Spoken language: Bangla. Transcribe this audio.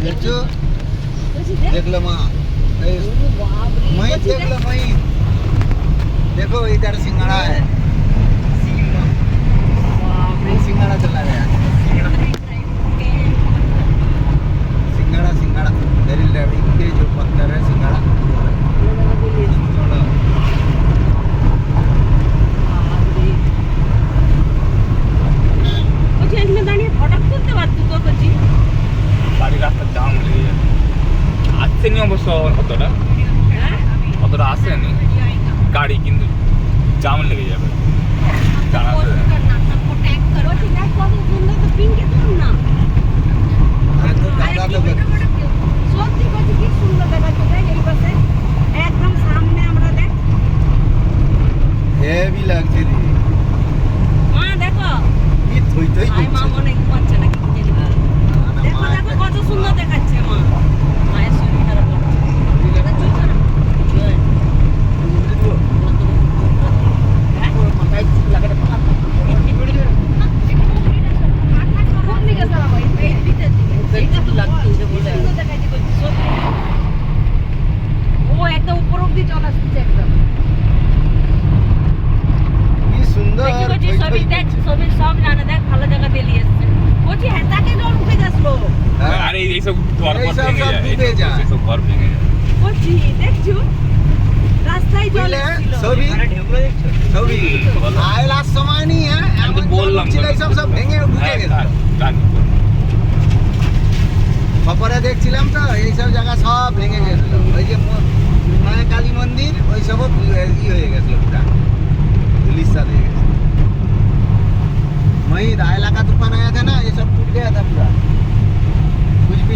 देखो देख लो माँ मई देख लो मई देखो इधर सिंघाड़ा है सिंघाड़ा चला गया सिंघाड़ा सिंघाड़ा वेरी लविंग के जो पत्थर है सिंघाड़ा বাড়ি রাস্তা জাম লেগে যাবে আসছেনি অবশ্য অতটা আসেনি গাড়ি কিন্তু জাম লেগে যাবে জানাতে হেভি লাগছে রে মা দেখো কি থই থই মা মনে করছে না কি দেখো দেখো কত সুন্দর দেখাচ্ছে মা মায়ের শরীরটা ও একদম উপর অব্দি চলে আসছে একদম কি সুন্দর ছবি দেখ ছবি সব জানে দেখ ভালো জায়গা দিয়ে এসছে বলছি হ্যাঁ তাকে জল উঠে গেছিলো আরে এইসব ঘর এইসব ভেঙে সব যায় ডুবে যায়। এইসব ঘর ভেঙে যায় বলছি দেখছো রাস্তায় জল এসেছিল ছবি ছবি আইলার সময় নি হ্যাঁ আমি তো বললাম ছিল সব সব ভেঙে ঢুকে গেল জানি খবরে দেখছিলাম তো এইসব জায়গা সব ভেঙে গেছিল ওই যে মায়া কালী মন্দির ওই সবও ই হয়ে গেছিল পুরা पुलिसा दे गए वही रायला का तूफान आया था ना ये सब टूट गया था पूरा कुछ भी